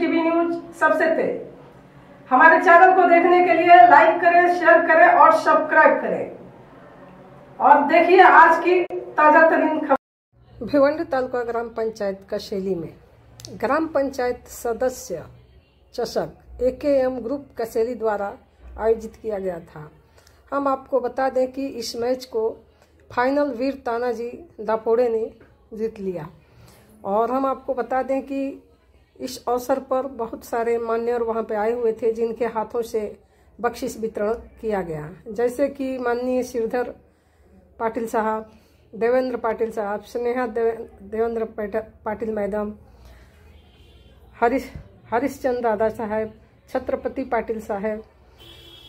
TV news सबसे तेज। हमारे चैनल को देखने के लिए लाइक करें, शेयर करें और सब्सक्राइब करें और देखिए आज की ताजा तरीन खबर। भिवंडी तालुका ग्राम पंचायत कसेली में ग्राम पंचायत सदस्य चषक AKM ग्रुप कसेली द्वारा आयोजित किया गया था। हम आपको बता दें कि इस मैच को फाइनल वीर तानाजी दापोड़े ने जीत लिया और हम आपको बता दें कि इस अवसर पर बहुत सारे मान्यवर वहां पे आए हुए थे जिनके हाथों से बख्शिश वितरण किया गया, जैसे कि माननीय श्रीधर पाटिल साहब, देवेंद्र पाटिल साहब, स्नेहा देवेंद्र पाटिल मैडम, हरिश्चंद्र दादा साहब, छत्रपति पाटिल साहब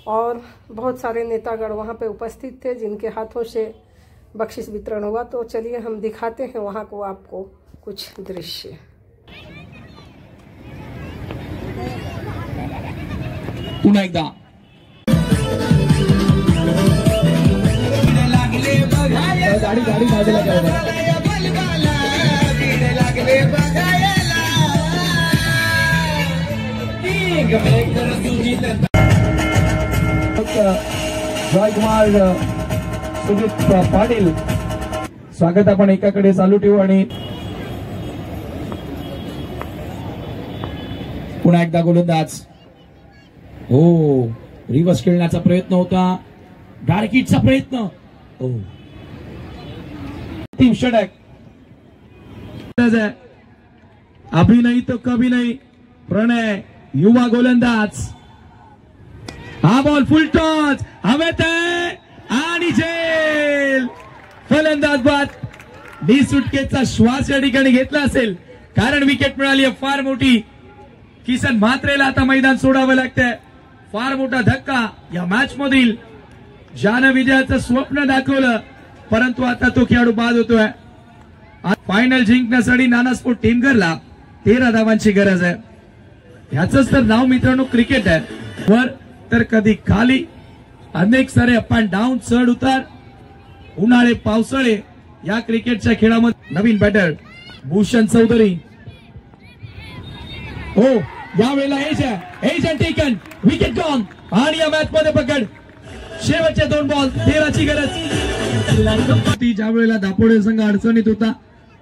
और बहुत सारे नेतागण वहां पे उपस्थित थे जिनके हाथों से बख्शिश वितरण हुआ। तो चलिए हम दिखाते हैं वहां को आपको कुछ दृश्य। पुन्हा एकदा गाडी गाडी बाजूला करा। जयकुमार सुजित पाटील, स्वागत आपण एकाकडे चालू ठेवू आणि पुन्हा एकदा गोलंदाज हो रिव्हर्स खेळण्याचा प्रयत्न होता, डार्किटचा प्रयत्न हो टीम षटक। अभी नहीं तो कभी नहीं प्रणय युवा गोलंदाज, हा बॉल फुल टॉस हवेत आणि झेल। फलंदाज बाद डी सुटकेचा श्वास या ठिकाणी घेतला असेल कारण विकेट मिळाली आहे फार मोठी। किसन म्हात्रेला आता मैदान सोडावं लागतंय। फार मोठा धक्का या मॅच मधील, ज्यानं विजयाचं स्वप्न दाखवलं परंतु आता तो खेळाडू बाद होतोय। फायनल जिंकण्यासाठी नानास्पोर्ट टीमगरला 13 धावांची गरज आहे। ह्याचंच तर नाव मित्रांनो क्रिकेट आहे। वर तर कधी खाली, अनेक सारे अप अँड डाऊन, चढ उतार, उन्हाळे पावसाळे या क्रिकेटच्या खेळामध्ये नवीन बॅटर भूषण चौधरी हो यावेळेला एज टेकन विकेट गॉन आणि या मॅच मध्ये पकड शेवटचे 2 बॉल 13ची गरज। ज्या वेळेला दापोडे संघ अडचणीत होता,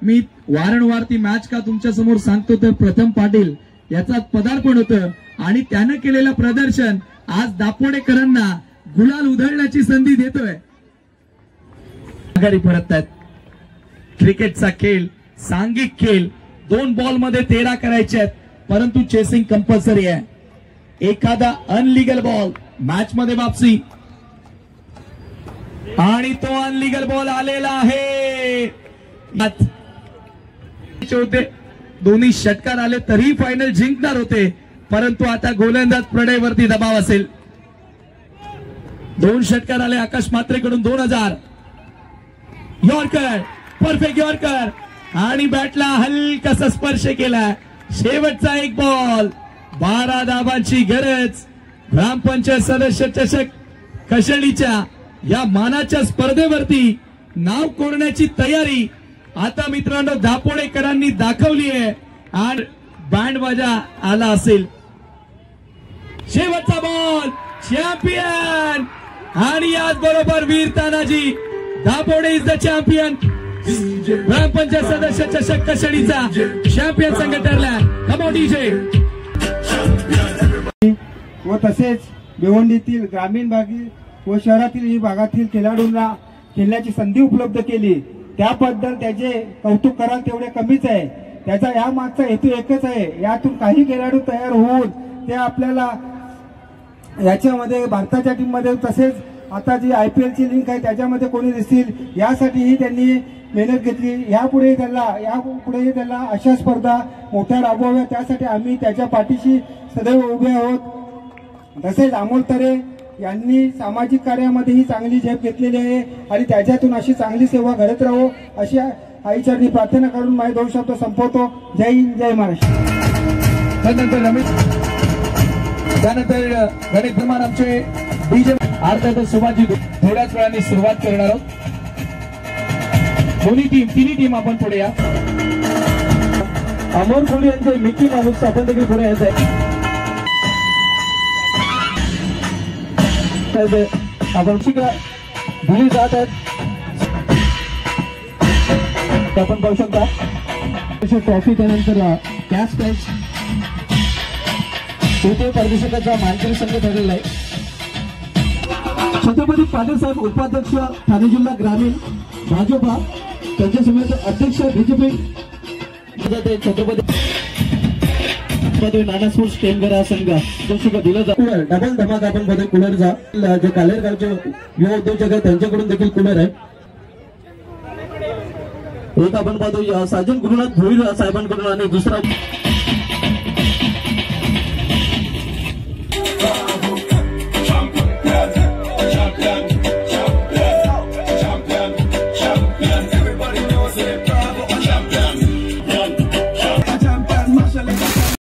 मी वारंवार ती मॅच का तुमच्या समोर सांगतो तर प्रथम पाटील याचा पदार्पण होतं आणि त्यानं केलेलं प्रदर्शन आज दापोडेकरांना गुलाल उधळण्याची संधी देतोय। आघाडी परततात। क्रिकेटचा खेळ सांघिक खेळ, 2 बॉल मध्ये 13 करायचे आहेत परंतु चेसिंग कंपल्सरी आहे। एखादा अनलिगल बॉल मॅच मध्ये वापसी आणि तो अनलिगल बॉल आलेला आहे। दोन्ही षटकार आले तरी फायनल जिंकणार होते परंतु आता गोलंदाज प्रणयवरती दबाव असेल। 2 षटकार आले आकाश म्हात्रेकडून 2000 यॉर्कर, परफेक्ट यॉर्कर आणि बॅटला हलकासा स्पर्श केला। शेवटचा 1 बॉल 12 धावांची गरज। ग्रामपंचायत सदस्य चषक कसेलीच्या या मानाच्या स्पर्धेवरती नाव कोरण्याची तयारी आता मित्रांनो दापोडेकरांनी दाखवली आहे आणि बँड बाजा आला असेल। शेवटचा बॉल चॅम्पियन आणि याच बरोबर वीर Tanaji Dapode is the champion. ग्रामपंचायत सदस्य चषक कसेलीचा चॅम्पियन संघ ठरला। कमोडीचे व तसेच भिवंडीतील ग्रामीण भागी व शहरातील भागातील खेळाडूंना खेळण्याची संधी उपलब्ध केली त्याबद्दल त्याचे कौतुक कराल तेवढे कमीच आहे। त्याचा या मागचा हेतू एकच आहे, यातून काही खेळाडू तयार होऊन ते आपल्याला याच्यामध्ये भारताच्या टीम मध्ये तसेच आता जी IPL ची लिंक आहे त्याच्यामध्ये कोणी दिसतील यासाठीही त्यांनी मेहनत घेतली। यापुढे त्याला अशा स्पर्धा मोठ्या राबवाव्या त्यासाठी आम्ही त्याच्या पाठीशी सदैव उभे आहोत। तसेच अमोल तरे यांनी सामाजिक कार्यामध्येही चांगली झेप घेतलेली आहे आणि त्याच्यातून अशी चांगली सेवा घडत राहो अशी आईचरणी प्रार्थना करून माझे 2 शब्द संपवतो। जय हिंद, जय महाराष्ट्र। त्यानंतर गणेश धर्मान आमचे डीजे अर्थातच सुभाजी थोड्याच वेळाने सुरुवात करणार आहोत। दोन्ही टीम, तिन्ही टीम आपण पुढे या। अमोल कोहली यांचे मिकी माणूस आपण देखील पुढे यायचं आहे. आपण शिका दिली जात आहेत आपण पाहू शकता. ट्रॉफी त्यानंतर कॅश प्राइज येथे परदेशाचा मानकरी संघ ठरलेला आहे. छत्रपती पाटील साहेब उपाध्यक्ष ठाणे जिल्हा ग्रामीण भाजपा त्यांच्या समेत अध्यक्ष बीजेपी छत्रपती नाना स्पोर्ट्स टेमगरा संघ दिलं जातं. डबल धमाका आपण मध्ये कूलरचा जे कालेरगावचे युवा उद्योजक आहेत त्यांच्याकडून देखील कूलर आहे. एक आपण पाहतो साजन गुरुनाथ भोईर साहेबांकडून आणि दुसरा Everybody knows it.